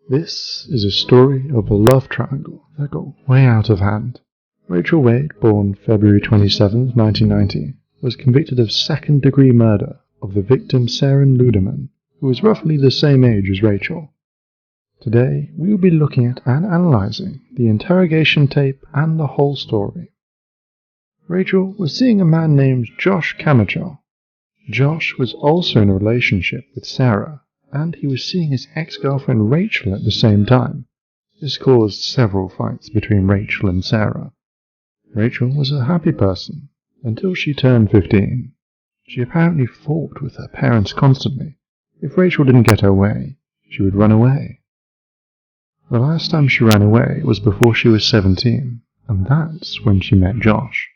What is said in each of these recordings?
This is a story of a love triangle that got way out of hand. Rachel Wade, born February 27, 1990, was convicted of second-degree murder of the victim Sarah Ludemann, who was roughly the same age as Rachel. Today, we will be looking at and analysing the interrogation tape and the whole story. Rachel was seeing a man named Josh Camacho. Josh was also in a relationship with Sarah, and he was seeing his ex-girlfriend Rachel at the same time. This caused several fights between Rachel and Sarah. Rachel was a happy person until she turned 15. She apparently fought with her parents constantly. If Rachel didn't get her way, she would run away. The last time she ran away was before she was 17, and that's when she met Josh.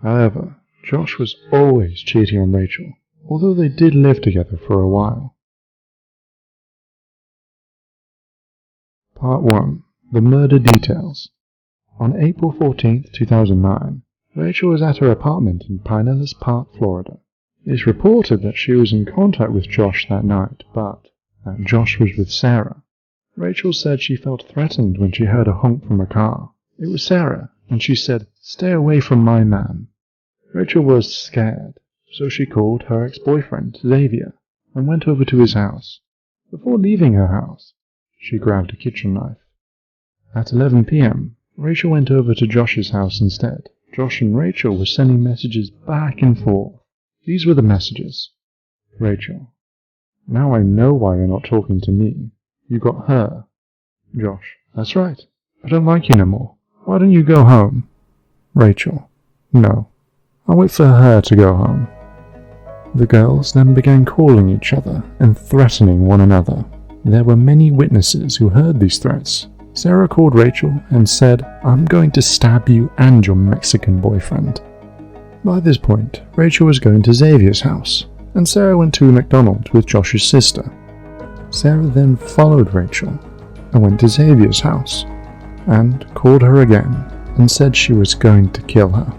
However, Josh was always cheating on Rachel, although they did live together for a while. Part 1. The Murder Details. On April 14, 2009, Rachel was at her apartment in Pinellas Park, Florida. It's reported that she was in contact with Josh that night, but that Josh was with Sarah. Rachel said she felt threatened when she heard a honk from a car. It was Sarah, and she said, "Stay away from my man." Rachel was scared, so she called her ex-boyfriend, Xavier, and went over to his house. Before leaving her house, she grabbed a kitchen knife. At 11 p.m., Rachel went over to Josh's house instead. Josh and Rachel were sending messages back and forth. These were the messages. Rachel: "Now I know why you're not talking to me. You got her." Josh: "That's right. I don't like you no more. Why don't you go home?" Rachel: "No. I'll wait for her to go home." The girls then began calling each other and threatening one another. There were many witnesses who heard these threats. Sarah called Rachel and said, "I'm going to stab you and your Mexican boyfriend." By this point, Rachel was going to Xavier's house, and Sarah went to McDonald's with Josh's sister. Sarah then followed Rachel and went to Xavier's house, and called her again and said she was going to kill her.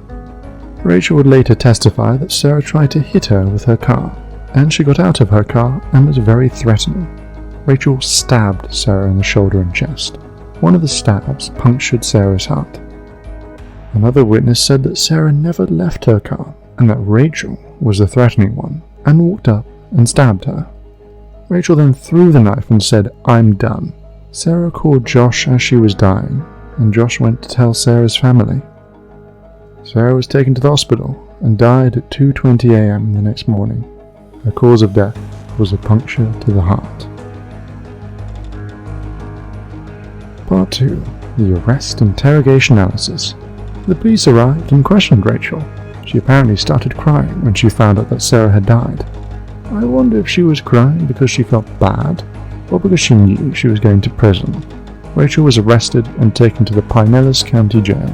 Rachel would later testify that Sarah tried to hit her with her car, and she got out of her car and was very threatening. Rachel stabbed Sarah in the shoulder and chest. One of the stabs punctured Sarah's heart. Another witness said that Sarah never left her car, and that Rachel was the threatening one, and walked up and stabbed her. Rachel then threw the knife and said, "I'm done." Sarah called Josh as she was dying, and Josh went to tell Sarah's family. Sarah was taken to the hospital and died at 2:20 a.m. the next morning. Her cause of death was a puncture to the heart. Part 2. The Arrest Interrogation Analysis. The police arrived and questioned Rachel. She apparently started crying when she found out that Sarah had died. I wonder if she was crying because she felt bad, or because she knew she was going to prison. Rachel was arrested and taken to the Pinellas County Jail.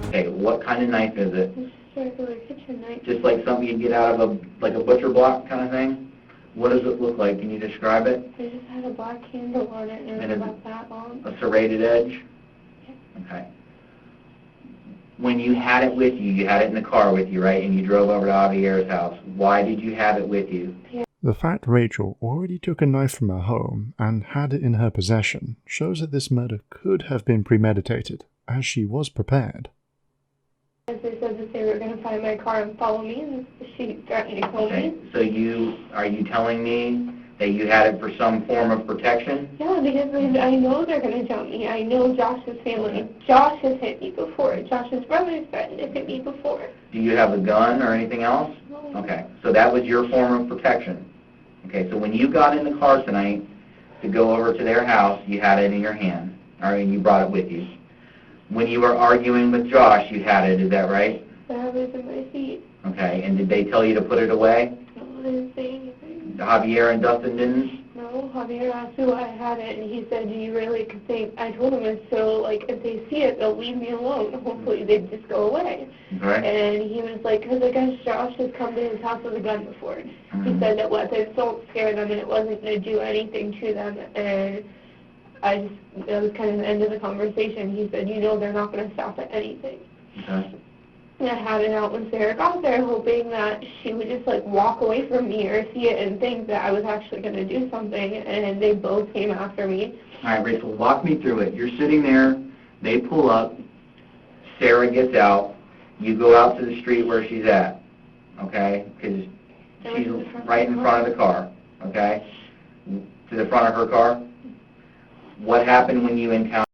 Okay, what kind of knife is it? It's just a regular kitchen knife. Just like something you'd get out of a butcher block kind of thing? What does it look like? Can you describe it? It just had a black handle on it, and it was about that long. A serrated edge? Yeah. Okay. When you had it with you, you had it in the car with you, right? And you drove over to Javier's house. Why did you have it with you? The fact Rachel already took a knife from her home and had it in her possession shows that this murder could have been premeditated, as she was prepared. They said that they were going to find my car and follow me, and she threatened to kill me. So are you telling me that you had it for some form of protection? Yeah, because I know they're going to jump me. I know Josh's family. Josh has hit me before. Josh's brother threatened to hit me before. Do you have a gun or anything else? No. Okay, so that was your form of protection. Okay, so when you got in the car tonight to go over to their house, you had it in your hand, and you brought it with you. When you were arguing with Josh, you had it, is that right? I have it in my seat. Okay, and did they tell you to put it away? No, I didn't say anything. Javier and Dustin didn't? No, Javier asked who I had it, and he said, "Do you really?" Because I told him it's so, if they see it, they'll leave me alone. Hopefully they'd just go away. Okay. And he was like, because I guess Josh has come to his house with a gun before. He said that weapons don't scare them, and it wasn't going to do anything to them, and that was kind of the end of the conversation. He said, they're not going to stop at anything. Okay. And I had it out when Sarah got there, hoping that she would just, like, walk away from me or see it and think that I was actually going to do something, and they both came after me. All right, Rachel, walk me through it. You're sitting there, they pull up, Sarah gets out, you go out to the street where she's at, okay? Because she's right in front of the car, okay? To the front of her car. What happened when you encountered?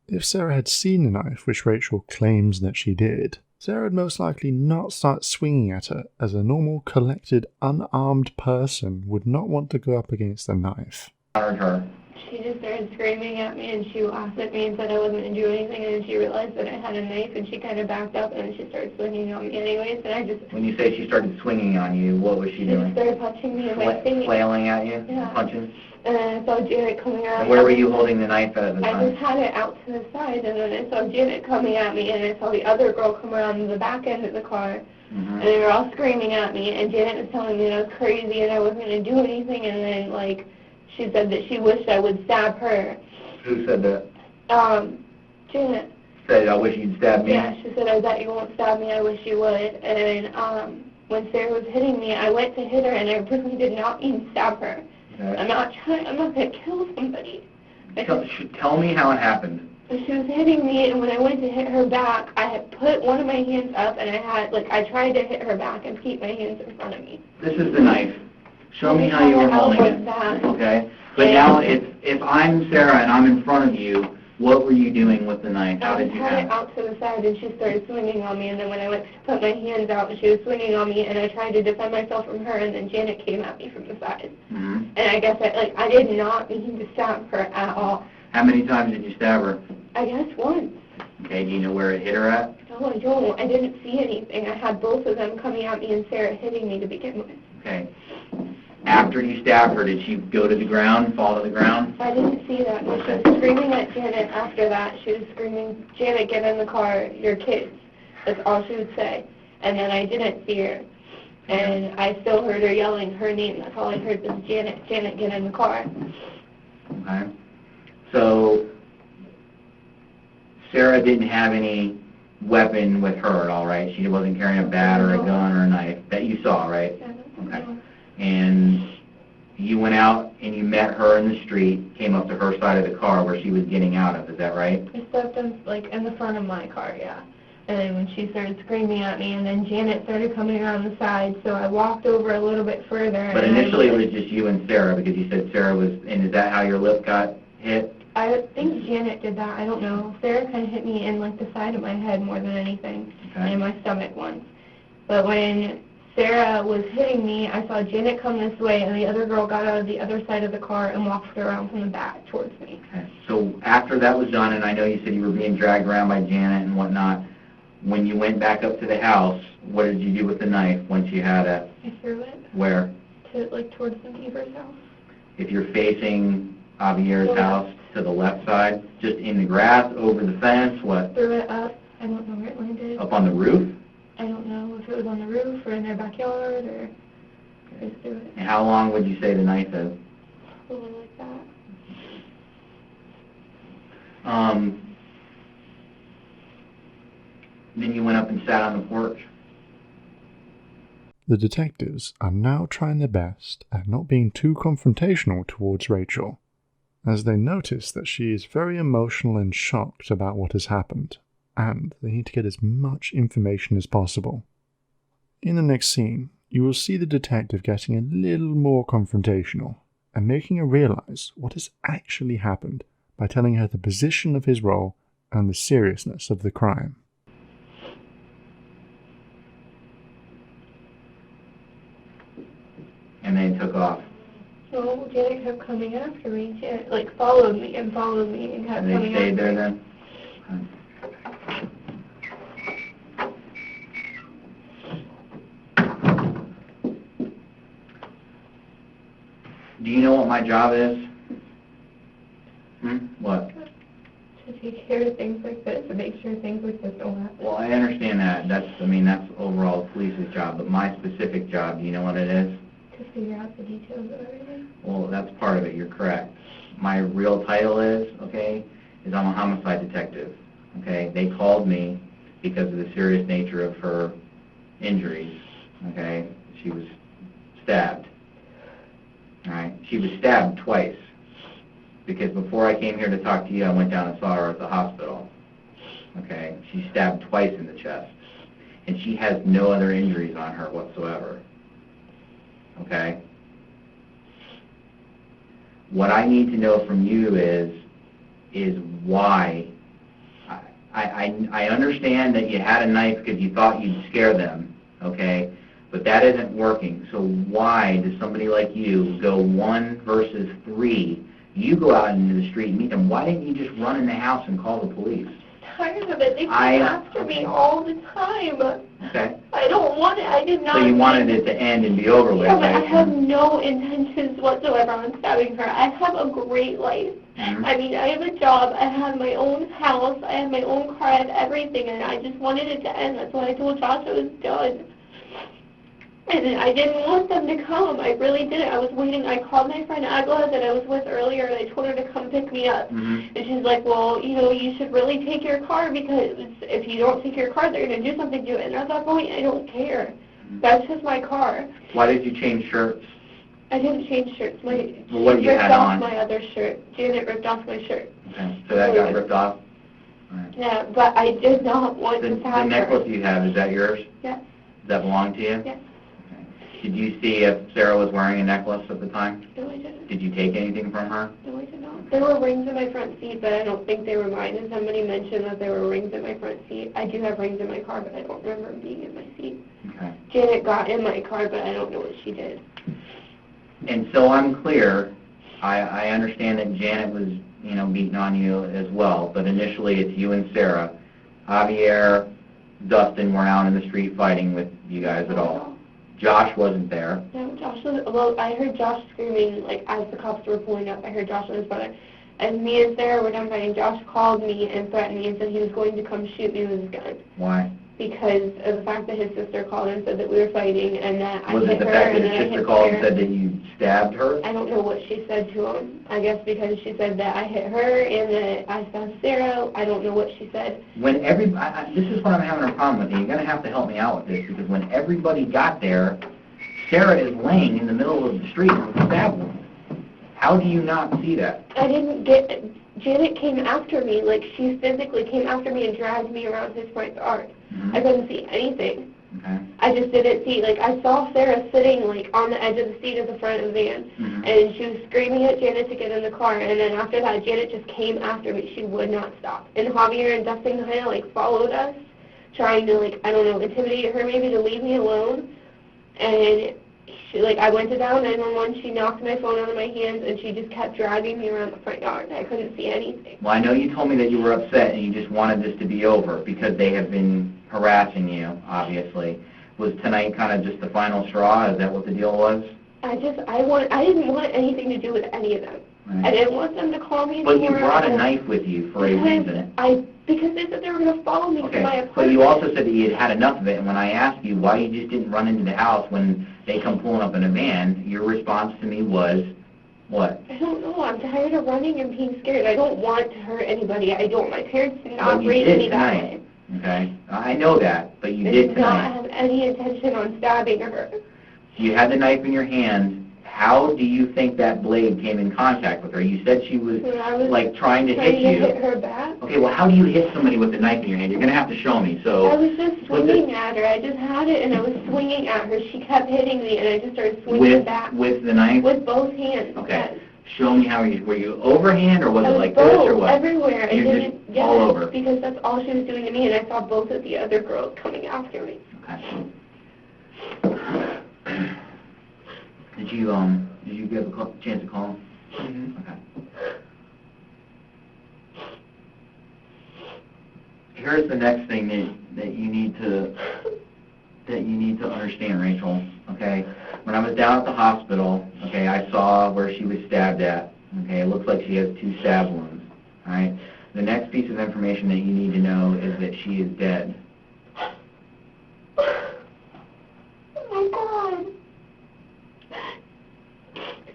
If Sarah had seen the knife, which Rachel claims that she did, Sarah would most likely not start swinging at her, as a normal, collected, unarmed person would not want to go up against a knife. Her. She just started screaming at me, and she laughed at me and said I wasn't going to do anything, and then she realized that I had a knife, and she kind of backed up, and then she started swinging on me anyways, and I just... When you say she started swinging on you, what was she doing? She started punching me in my face. Flailing at you? Yeah. Punching? And then I saw Janet coming out. And where were you holding the knife at the time? I just had it out to the side, and then I saw Janet coming at me, and I saw the other girl come around the back end of the car, and they were all screaming at me, and Janet was telling me I was crazy and I wasn't going to do anything, and then, like, she said that she wished I would stab her. Who said that? Janet. Said, I wish you'd stab me? Yeah, she said, I bet you won't stab me, I wish you would. And when Sarah was hitting me, I went to hit her, and I really did not mean to stab her. Okay. I'm not going to kill somebody. Tell me how it happened. She was hitting me, and when I went to hit her back, I had put one of my hands up, and I tried to hit her back and keep my hands in front of me. This is the knife. Show me how you were holding it. Okay? But now, if I'm Sarah and I'm in front of you, what were you doing with the knife? How did you have it? I had it out to the side, and she started swinging on me, and then when I went to put my hands out, she was swinging on me, and I tried to defend myself from her, and then Janet came at me from the side. And I guess I did not mean to stab her at all. How many times did you stab her? I guess once. Okay, do you know where it hit her at? No, I don't. I didn't see anything. I had both of them coming at me and Sarah hitting me to begin with. Okay. After you stabbed her, did she go to the ground, fall to the ground? I didn't see that. No, she was screaming at Janet after that. She was screaming, Janet, get in the car, your kids. That's all she would say. And then I didn't see her. And I still heard her yelling her name. That's all I heard was Janet, Janet, get in the car. Okay. So, Sarah didn't have any weapon with her at all, right? She wasn't carrying a bat or a gun or a knife that you saw, right? Okay. And you went out and you met her in the street, came up to her side of the car where she was getting out of, is that right? I stepped in, in the front of my car, yeah. And then when she started screaming at me, and then Janet started coming around the side, so I walked over a little bit further. But initially it was just you and Sarah, because you said Sarah was, and is that how your lip got hit? I think Janet did that. I don't know. Sarah kind of hit me in, the side of my head more than anything, and my stomach once. But when Sarah was hitting me, I saw Janet come this way, and the other girl got out of the other side of the car and walked around from the back towards me. Okay. So after that was done, and I know you said you were being dragged around by Janet and whatnot, when you went back up to the house, what did you do with the knife once you had it? I threw it. Where? Towards the neighbor's house. If you're facing Javier's house, to the left side, just in the grass, over the fence, what? Threw it up. I don't know where it landed. Up on the roof? I don't know if it was on the roof or in their backyard or just threw it. And how long would you say the knife is? Probably like that. Then you went up and sat on the porch. The detectives are now trying their best at not being too confrontational towards Rachel, as they notice that she is very emotional and shocked about what has happened, and they need to get as much information as possible. In the next scene, you will see the detective getting a little more confrontational, and making her realize what has actually happened by telling her the position of his role and the seriousness of the crime. And then took off. No, Janet kept coming after me. Janet, followed me and kept coming after me. And they stayed there then? Do you know what my job is? What? To take care of things like this, to make sure things like this don't happen. Well, I understand that. That's overall the police's job. But my specific job, do you know what it is? To figure out the details of everything. Well, that's part of it. You're correct. My real title is I'm a homicide detective. Okay? They called me because of the serious nature of her injuries, okay? She was stabbed, all right? She was stabbed twice, because before I came here to talk to you, I went down and saw her at the hospital, okay? She's stabbed twice in the chest, and she has no other injuries on her whatsoever, okay? What I need to know from you is why. I understand that you had a knife because you thought you'd scare them, okay? But that isn't working. So why does somebody like you go 1 versus 3? You go out into the street and meet them. Why didn't you just run in the house and call the police? Tired of it. They came after me all the time. Okay. I don't want it. I did not. So you wanted it to end and be over with, yeah, but right? I have no intentions whatsoever on stabbing her. I have a great life. Mm-hmm. I mean, I have a job. I have my own house. I have my own car. I have everything, and I just wanted it to end. That's why I told Josh I was done. And I didn't want them to come. I really didn't. I was waiting. I called my friend Agla that I was with earlier, and I told her to come pick me up. Mm-hmm. And she's like, well, you know, you should really take your car, because if you don't take your car, they're going to do something to it. And at that point, I don't care. Mm-hmm. That's just my car. Why did you change shirts? I didn't change shirts. Well, what did you ripped had off on? my other shirt. Janet ripped off my shirt. Okay, so that got ripped off? All right. Yeah, but I did not want to The have necklace her. you have, is that yours? Yes. Does that belong to you? Yes. Did you see if Sarah was wearing a necklace at the time? No, I didn't. Did you take anything from her? No, I did not. There were rings in my front seat, but I don't think they were mine. And somebody mentioned that there were rings in my front seat. I do have rings in my car, but I don't remember them being in my seat. Okay. Janet got in my car, but I don't know what she did. And so I'm clear, I understand that Janet was, you know, beating on you as well, but initially it's you and Sarah. Javier, Dustin were out in the street fighting with you guys at all. Josh wasn't there. No, Josh was, well, I heard Josh screaming, like, as the cops were pulling up. I heard Josh and his brother. And me and Sarah were done fighting. Josh called me and threatened me and said he was going to come shoot me with his gun. Why? Because of the fact that his sister called and said that we were fighting, and that I Was hit it the her, fact that and then his I sister hit called and Sarah. said that you stabbed her? I don't know what she said to him. I guess because she said that I hit her and that I stabbed Sarah. I don't know what she said. When this is what I'm having a problem with, and you're going to have to help me out with this, because when everybody got there, Sarah is laying in the middle of the street with a stab wound. How do you not see that? I didn't get... Janet came after me, like she physically came after me and dragged me around his front yard. Mm-hmm. I couldn't see anything. Okay. I just didn't see, like, I saw Sarah sitting, like, on the edge of the seat of the front of the van, Mm-hmm. and she was screaming at Janet to get in the car, and then after that, Janet just came after me. She would not stop. And Javier and Dustin kind of, like, followed us, trying to, like, I don't know, intimidate her maybe to leave me alone. And she, like, I went to dial 911, she knocked my phone out of my hands, and she just kept dragging me around the front yard. I couldn't see anything. Well, I know you told me that you were upset and you just wanted this to be over because they have been harassing you, obviously. Was tonight kind of just the final straw? Is that what the deal was? I didn't want anything to do with any of them. Right. I didn't want them to call me But anymore. you brought a knife with you for a reason. Because they said they were going to follow me to my Okay, apartment. but you also said that you had had enough of it, and when I asked you why you just didn't run into the house when they come pulling up in a van, your response to me was, what? I don't know. I'm tired of running and being scared. I don't want to hurt anybody. I don't. My parents did not raise me that way. Okay, I know that, but you I did did not tonight. have any intention on stabbing her. You had the knife in your hand. How do you think that blade came in contact with her? You said she was, like, trying to hit you. Hit her back. Okay, well, how do you hit somebody with a knife in your hand? You're going to have to show me. So I was just swinging at her. I just had it, and I was swinging at her. She kept hitting me, and I just started swinging back. With the knife? With both hands. Okay. Yes. Show me how were you overhand, or was it like both, this, or what? Everywhere. You're just all over. Because that's all she was doing to me, and I saw both of the other girls coming after me. Okay. Did you get a chance to call him? Mm-hmm. Okay. Here's the next thing that you need to understand, Rachel. Okay. When I was down at the hospital, okay, I saw where she was stabbed at. Okay, it looks like she has 2 stab wounds. All right. The next piece of information that you need to know is that she is dead. Oh my God.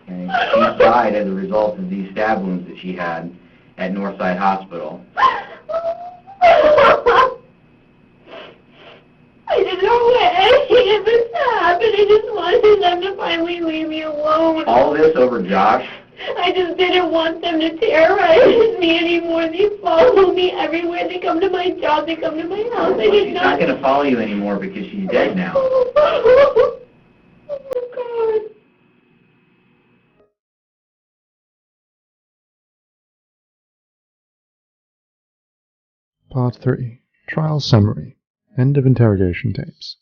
Okay. She died as a result of these stab wounds that she had at Northside Hospital. I didn't know what any of this happened. I just wanted them to finally leave me alone. All this over Josh? I just didn't want them to terrorize me anymore. They follow me everywhere. They come to my job. They come to my house. Well, she's not going to follow you anymore because she's dead now. Oh, God. Part 3. Trial Summary. End of interrogation tapes.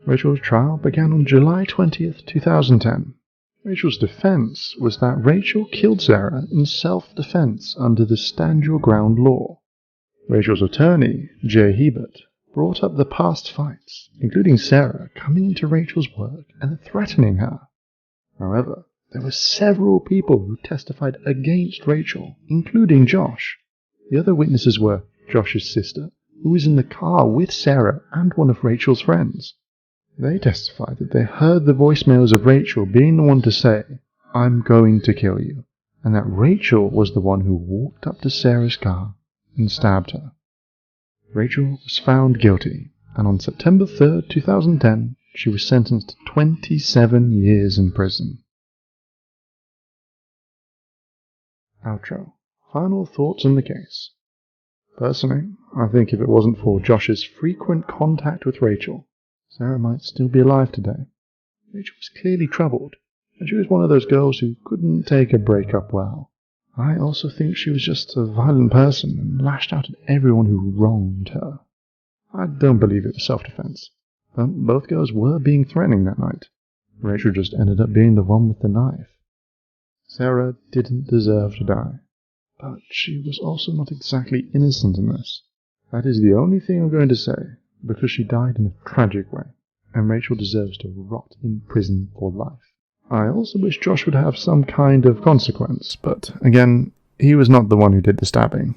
Rachel's trial began on July 20th, 2010. Rachel's defense was that Rachel killed Sarah in self-defense under the Stand Your Ground law. Rachel's attorney, Jay Hebert, brought up the past fights, including Sarah coming into Rachel's work and threatening her. However, there were several people who testified against Rachel, including Josh. The other witnesses were Josh's sister, who was in the car with Sarah and one of Rachel's friends. They testified that they heard the voicemails of Rachel being the one to say, "I'm going to kill you," and that Rachel was the one who walked up to Sarah's car and stabbed her. Rachel was found guilty, and on September 3rd, 2010, she was sentenced to 27 years in prison. Outro. Final thoughts on the case. Personally, I think if it wasn't for Josh's frequent contact with Rachel, Sarah might still be alive today. Rachel was clearly troubled, and she was one of those girls who couldn't take a breakup well. I also think she was just a violent person and lashed out at everyone who wronged her. I don't believe it was self-defense, but both girls were being threatening that night. Rachel just ended up being the one with the knife. Sarah didn't deserve to die, but she was also not exactly innocent in this. That is the only thing I'm going to say, because she died in a tragic way, and Rachel deserves to rot in prison for life. I also wish Josh would have some kind of consequence, but again, he was not the one who did the stabbing.